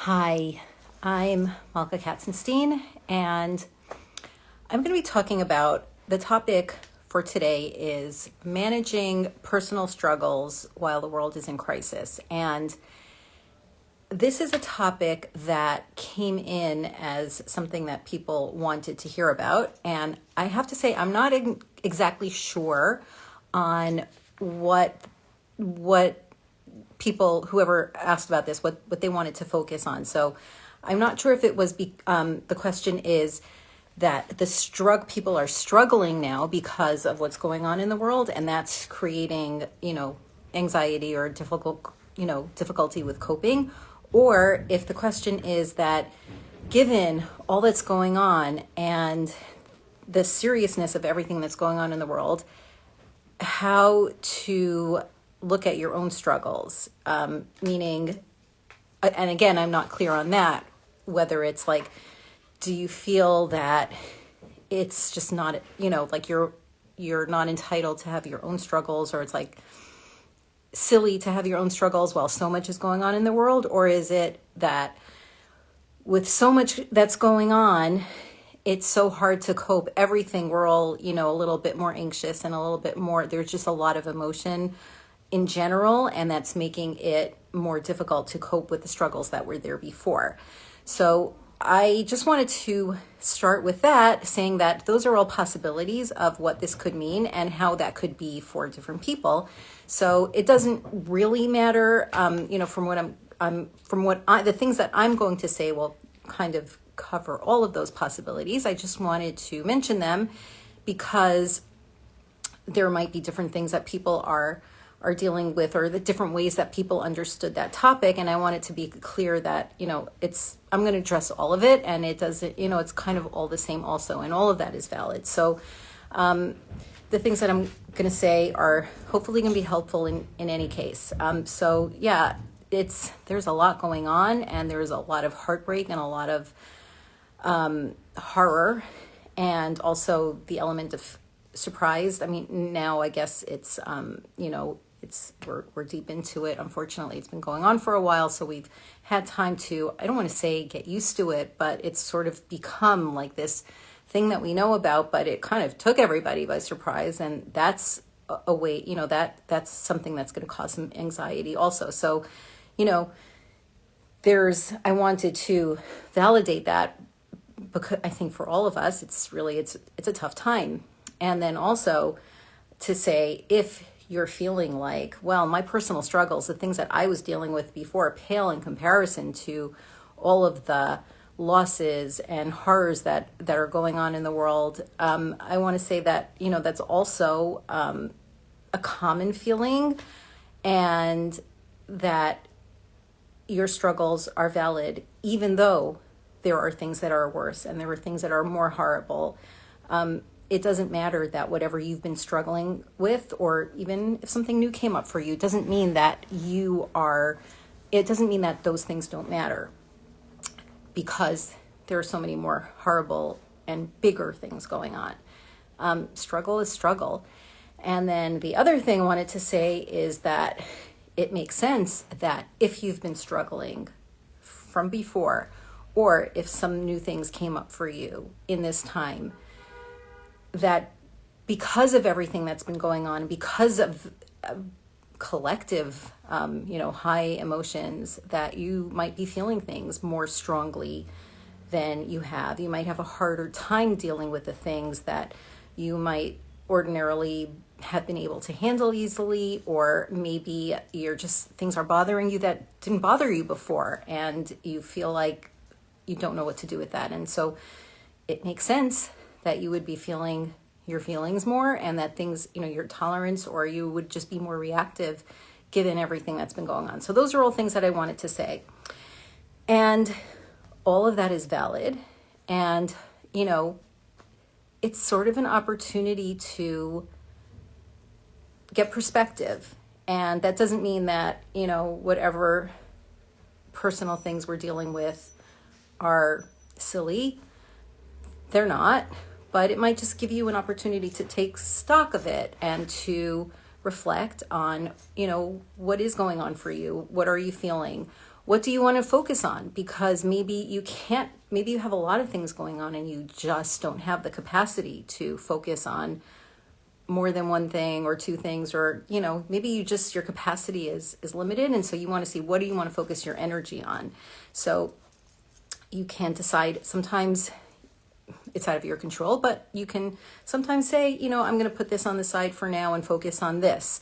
Hi, I'm Malka Katzenstein, and I'm going to be talking about the topic for today is managing personal struggles while the world is in crisis. And this is a topic that came in as something that people wanted to hear about. And I have to say, I'm not exactly sure on what people, whoever asked about this, what they wanted to focus on. So I'm not sure if it was, the question is that people are struggling now because of what's going on in the world, and that's creating, anxiety or difficulty with coping, or if the question is that given all that's going on and the seriousness of everything that's going on in the world, how to look at your own struggles, meaning, and again, I'm not clear on that, whether it's like, do you feel that it's just not, like you're not entitled to have your own struggles, or it's like silly to have your own struggles while so much is going on in the world? Or is it that with so much that's going on, it's so hard to cope? Everything, we're all, a little bit more anxious and a little bit more, there's just a lot of emotion in general, and that's making it more difficult to cope with the struggles that were there before. So I just wanted to start with that, saying that those are all possibilities of what this could mean and how that could be for different people. So it doesn't really matter, the things that I'm going to say will kind of cover all of those possibilities. I just wanted to mention them because there might be different things that people are dealing with, or the different ways that people understood that topic. And I want it to be clear that, I'm going to address all of it, and it doesn't, it's kind of all the same also, and all of that is valid. So the things that I'm going to say are hopefully going to be helpful in any case. There's a lot going on, and there's a lot of heartbreak and a lot of horror, and also the element of surprise. I mean, now I guess it's, we're deep into it. Unfortunately, it's been going on for a while, so we've had time to, I don't want to say get used to it, but it's sort of become like this thing that we know about, but it kind of took everybody by surprise, and that's a way, that's something that's going to cause some anxiety also. So, I wanted to validate that, because I think for all of us, it's a tough time. And then also to say, if you're feeling like, well, my personal struggles, the things that I was dealing with before, pale in comparison to all of the losses and horrors that are going on in the world, I want to say that, that's also a common feeling, and that your struggles are valid, even though there are things that are worse and there are things that are more horrible. It doesn't matter that whatever you've been struggling with, or even if something new came up for you, it doesn't mean that those things don't matter, because there are so many more horrible and bigger things going on. Struggle is struggle. And then the other thing I wanted to say is that it makes sense that if you've been struggling from before, or if some new things came up for you in this time, that because of everything that's been going on, because of collective, high emotions, that you might be feeling things more strongly than you have. You might have a harder time dealing with the things that you might ordinarily have been able to handle easily, or maybe things are bothering you that didn't bother you before, and you feel like you don't know what to do with that. And so it makes sense that you would be feeling your feelings more, and that things, your tolerance, or you would just be more reactive given everything that's been going on. So those are all things that I wanted to say. And all of that is valid. And, it's sort of an opportunity to get perspective. And that doesn't mean that, whatever personal things we're dealing with are silly. They're not. But it might just give you an opportunity to take stock of it and to reflect on, what is going on for you? What are you feeling? what do you want to focus on? Because maybe you have a lot of things going on and you just don't have the capacity to focus on more than one thing or two things, or, maybe your capacity is limited. And so you want to see, what do you want to focus your energy on? So you can decide. Sometimes it's out of your control, but you can sometimes say, I'm going to put this on the side for now and focus on this,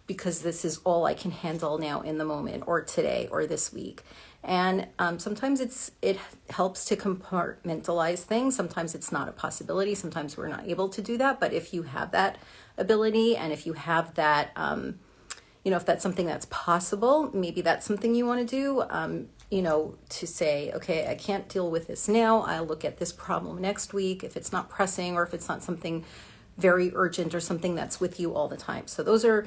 because this is all I can handle now in the moment, or today, or this week. And sometimes it helps to compartmentalize things. Sometimes it's not a possibility. Sometimes we're not able to do that. But if you have that ability, and if you have that, if that's something that's possible, maybe that's something you want to do, to say, okay, I can't deal with this now. I'll look at this problem next week if it's not pressing, or if it's not something very urgent or something that's with you all the time. So those are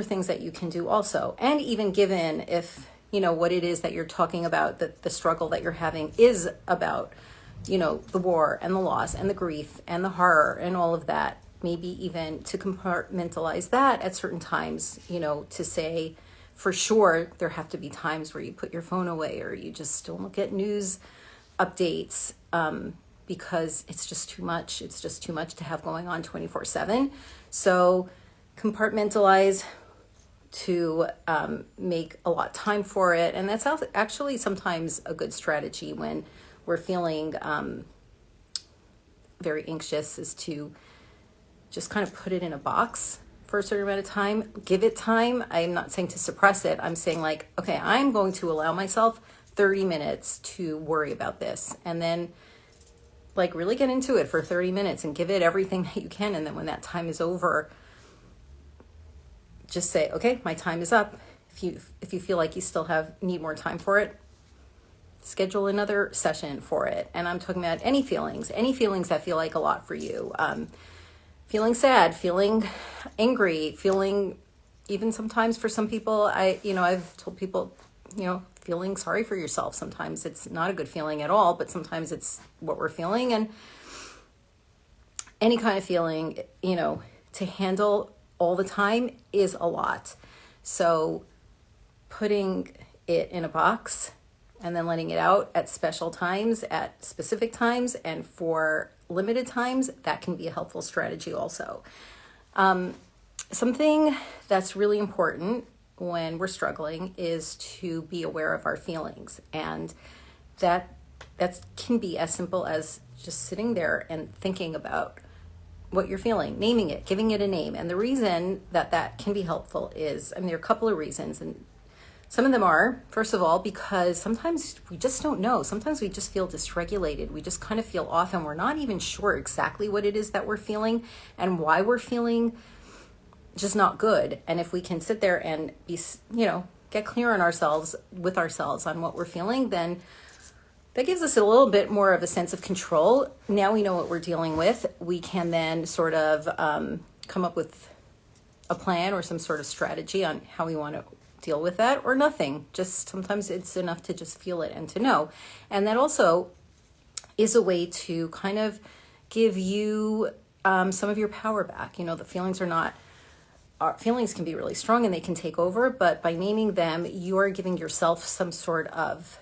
things that you can do also. And even given if, what it is that you're talking about, that the struggle that you're having is about, the war and the loss and the grief and the horror and all of that, maybe even to compartmentalize that at certain times, to say, for sure, there have to be times where you put your phone away, or you just don't look at news updates, because it's just too much. It's just too much to have going on 24/7. So compartmentalize to make a lot of time for it. And that's actually sometimes a good strategy when we're feeling very anxious, is to just kind of put it in a box for a certain amount of time. Give it time. I'm not saying to suppress it. I'm saying, like, okay, I'm going to allow myself 30 minutes to worry about this. And then, like, really get into it for 30 minutes and give it everything that you can. And then when that time is over, just say, okay, my time is up. If you feel like you still need more time for it, schedule another session for it. And I'm talking about any feelings that feel like a lot for you. Feeling sad, feeling angry, feeling, even sometimes for some people, I've told people, feeling sorry for yourself. Sometimes it's not a good feeling at all, but sometimes it's what we're feeling. And any kind of feeling, to handle all the time is a lot. So putting it in a box and then letting it out at special times, at specific times, and for limited times, that can be a helpful strategy also. Something that's really important when we're struggling is to be aware of our feelings. And that can be as simple as just sitting there and thinking about what you're feeling, naming it, giving it a name. And the reason that can be helpful is, there are a couple of reasons. And some of them are, first of all, because sometimes we just don't know. Sometimes we just feel dysregulated. We just kind of feel off, and we're not even sure exactly what it is that we're feeling and why we're feeling just not good. And if we can sit there and be, get clear on ourselves on what we're feeling, then that gives us a little bit more of a sense of control. Now we know what we're dealing with. We can then sort of come up with a plan or some sort of strategy on how we want to deal with that, or nothing. Just sometimes it's enough to just feel it and to know. And that also is a way to kind of give you some of your power back. The feelings feelings can be really strong and they can take over, but by naming them, you are giving yourself some sort of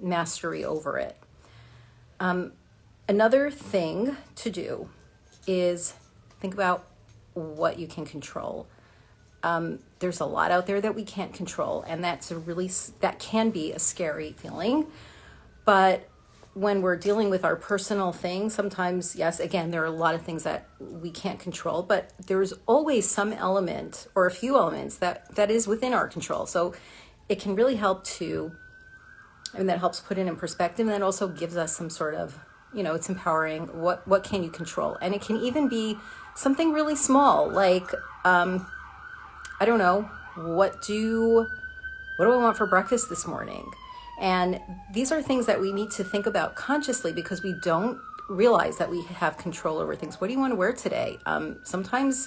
mastery over it. Another thing to do is think about what you can control. There's a lot out there that we can't control, and that can be a scary feeling. But when we're dealing with our personal things, sometimes, yes, again, there are a lot of things that we can't control, but there's always some element or a few elements that is within our control. So it can really help that helps put it in perspective, and that also gives us some sort of, it's empowering. What can you control? And it can even be something really small, like, I don't know, what do I want for breakfast this morning? And these are things that we need to think about consciously, because we don't realize that we have control over things. What do you want to wear today? Sometimes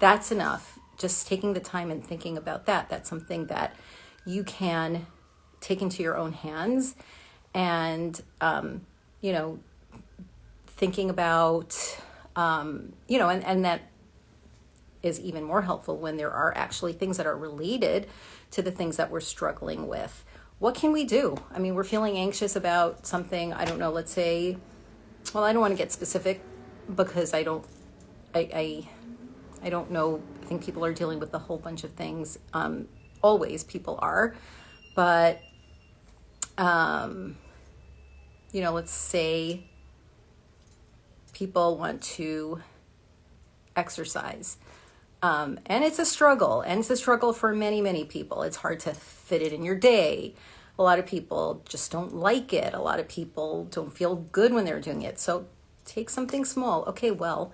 that's enough. Just taking the time and thinking about that. That's something that you can take into your own hands, and, thinking about, and that is even more helpful when there are actually things that are related to the things that we're struggling with. What can we do? I mean, we're feeling anxious about something, I don't know, let's say, well, I don't want to get specific because I don't know. I think people are dealing with a whole bunch of things. Always people are, but, let's say people want to exercise. And it's a struggle, and it's a struggle for many, many people. It's hard to fit it in your day. A lot of people just don't like it. A lot of people don't feel good when they're doing it. So take something small. Okay, well,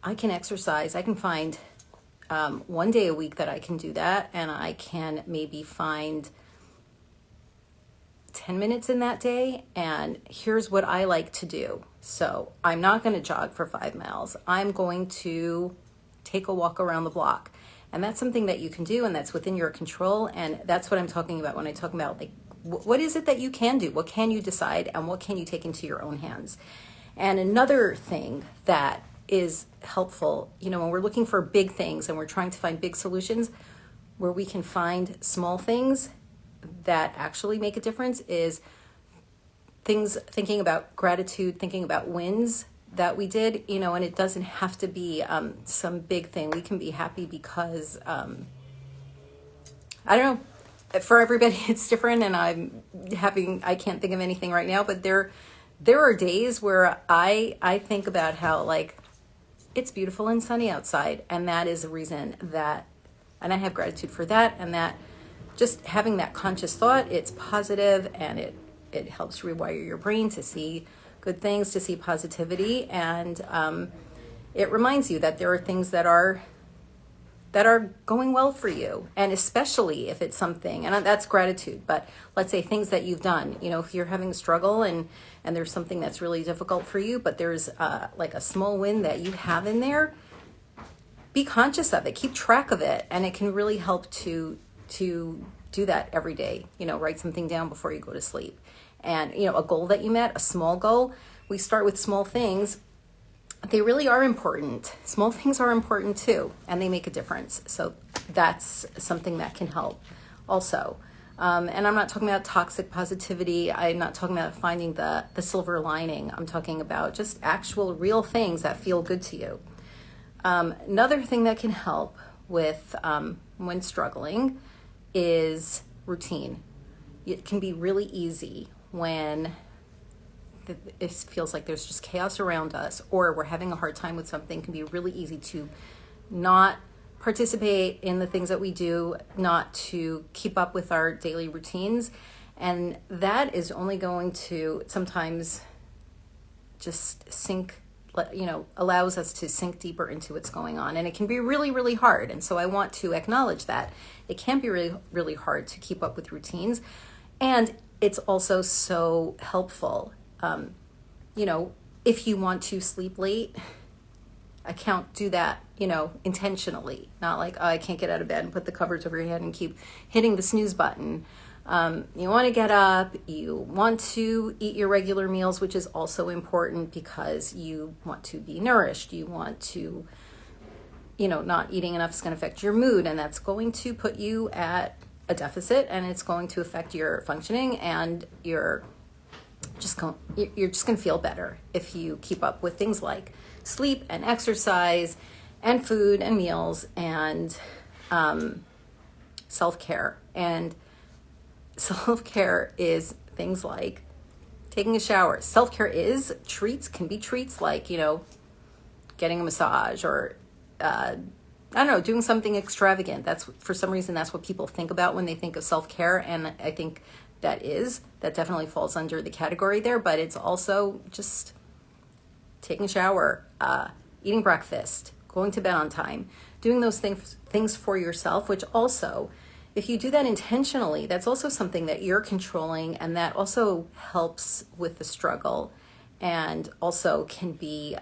I can exercise. I can find one day a week that I can do that, and I can maybe find 10 minutes in that day, and here's what I like to do. So I'm not going to jog for 5 miles. I'm going to take a walk around the block. And that's something that you can do, and that's within your control. And that's what I'm talking about when I talk about, like, what is it that you can do? What can you decide, and what can you take into your own hands? And another thing that is helpful, when we're looking for big things and we're trying to find big solutions, where we can find small things that actually make a difference, is thinking about gratitude, thinking about wins that we did, and it doesn't have to be some big thing. We can be happy because, I don't know, for everybody it's different, and I can't think of anything right now, but there are days where I think about how, like, it's beautiful and sunny outside, and that is a reason that, and I have gratitude for that, and that just having that conscious thought, it's positive, and it helps rewire your brain to see good things, to see positivity, and it reminds you that there are things that are going well for you, and especially if it's something, and that's gratitude, but let's say things that you've done, if you're having a struggle and there's something that's really difficult for you, but there's like a small win that you have in there, be conscious of it, keep track of it, and it can really help to do that every day. Write something down before you go to sleep. And, a goal that you met, a small goal, we start with small things. They really are important. Small things are important too, and they make a difference. So that's something that can help also. And I'm not talking about toxic positivity. I'm not talking about finding the silver lining. I'm talking about just actual real things that feel good to you. Another thing that can help with when struggling is routine. It can be really easy when it feels like there's just chaos around us, or we're having a hard time with something. It can be really easy to not participate in the things that we do, not to keep up with our daily routines. And that is only going to sometimes just allows us to sink deeper into what's going on. And it can be really, really hard. And so I want to acknowledge that it can be really, really hard to keep up with routines. And it's also so helpful. If you want to sleep late, do that, intentionally. Not like, oh, I can't get out of bed and put the covers over your head and keep hitting the snooze button. You want to get up, you want to eat your regular meals, which is also important because you want to be nourished. You want to, not eating enough is going to affect your mood, and that's going to put you at a deficit, and it's going to affect your functioning, and you're just going to feel better if you keep up with things like sleep and exercise and food and meals and self-care. And self-care is things like taking a shower. Self-care is can be treats like, getting a massage or, doing something extravagant. For some reason, that's what people think about when they think of self-care. And I think that definitely falls under the category there, but it's also just taking a shower, eating breakfast, going to bed on time, doing those things for yourself, which also, if you do that intentionally, that's also something that you're controlling, and that also helps with the struggle, and also can be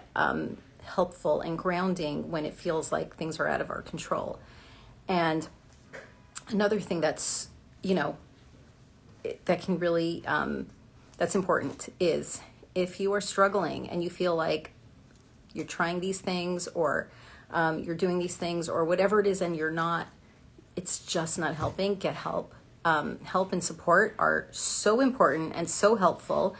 helpful and grounding when it feels like things are out of our control. And another thing that's, that can really, that's important is if you are struggling and you feel like you're trying these things or you're doing these things or whatever it is, and it's just not helping, get help. Help and support are so important and so helpful.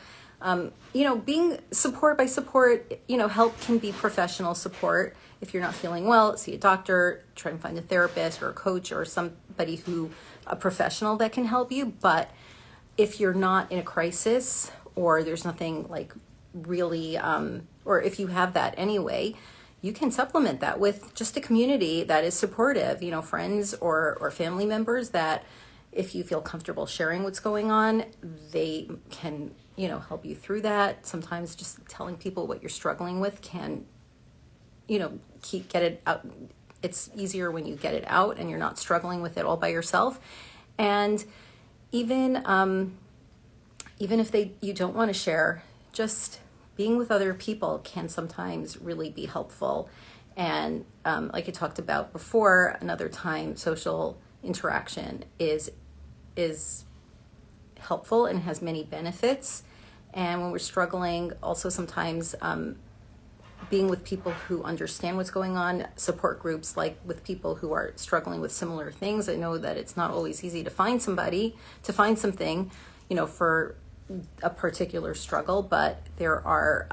Being support by support, help can be professional support. If you're not feeling well, see a doctor, try and find a therapist or a coach or somebody a professional that can help you. But if you're not in a crisis, or there's nothing like really, or if you have that anyway, you can supplement that with just a community that is supportive, friends or family members that if you feel comfortable sharing what's going on, they can, help you through that. Sometimes just telling people what you're struggling with can, get it out. It's easier when you get it out and you're not struggling with it all by yourself. And even if you don't want to share, just being with other people can sometimes really be helpful. And like I talked about before, another time, social interaction is helpful and has many benefits. And when we're struggling, also sometimes being with people who understand what's going on, support groups like with people who are struggling with similar things. I know that it's not always easy to find something, for a particular struggle, but there are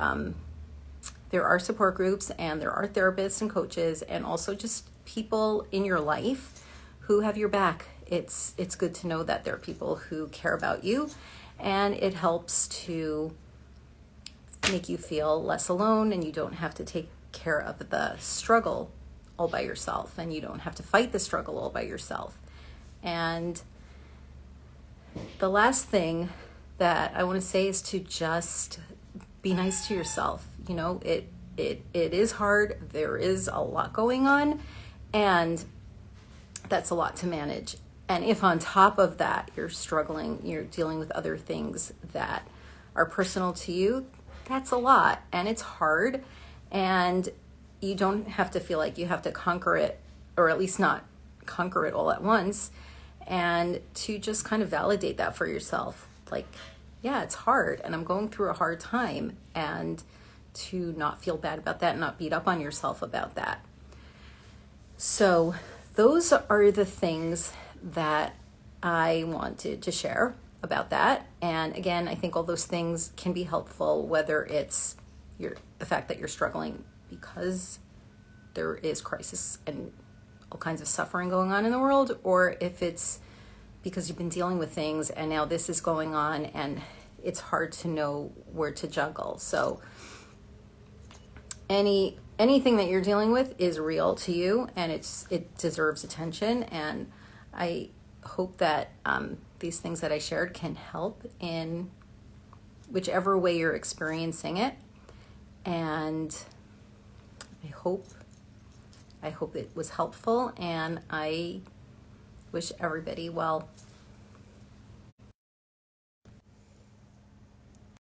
support groups and there are therapists and coaches and also just people in your life who have your back. It's good to know that there are people who care about you, and it helps to make you feel less alone, and you don't have to take care of the struggle all by yourself, and you don't have to fight the struggle all by yourself. And the last thing that I want to say is to just be nice to yourself. It is hard. There is a lot going on, and that's a lot to manage. And if on top of that you're struggling, you're dealing with other things that are personal to you, that's a lot, and it's hard, and you don't have to feel like you have to conquer it, or at least not conquer it all at once, and to just kind of validate that for yourself. Like, yeah, it's hard, and I'm going through a hard time, and to not feel bad about that and not beat up on yourself about that. So those are the things that I wanted to share about that. And again, I think all those things can be helpful, whether it's the fact that you're struggling because there is crisis and all kinds of suffering going on in the world, or if it's because you've been dealing with things and now this is going on and it's hard to know where to juggle. So anything that you're dealing with is real to you, and it deserves attention. And I hope that these things that I shared can help in whichever way you're experiencing it. And I hope it was helpful, and I wish everybody well.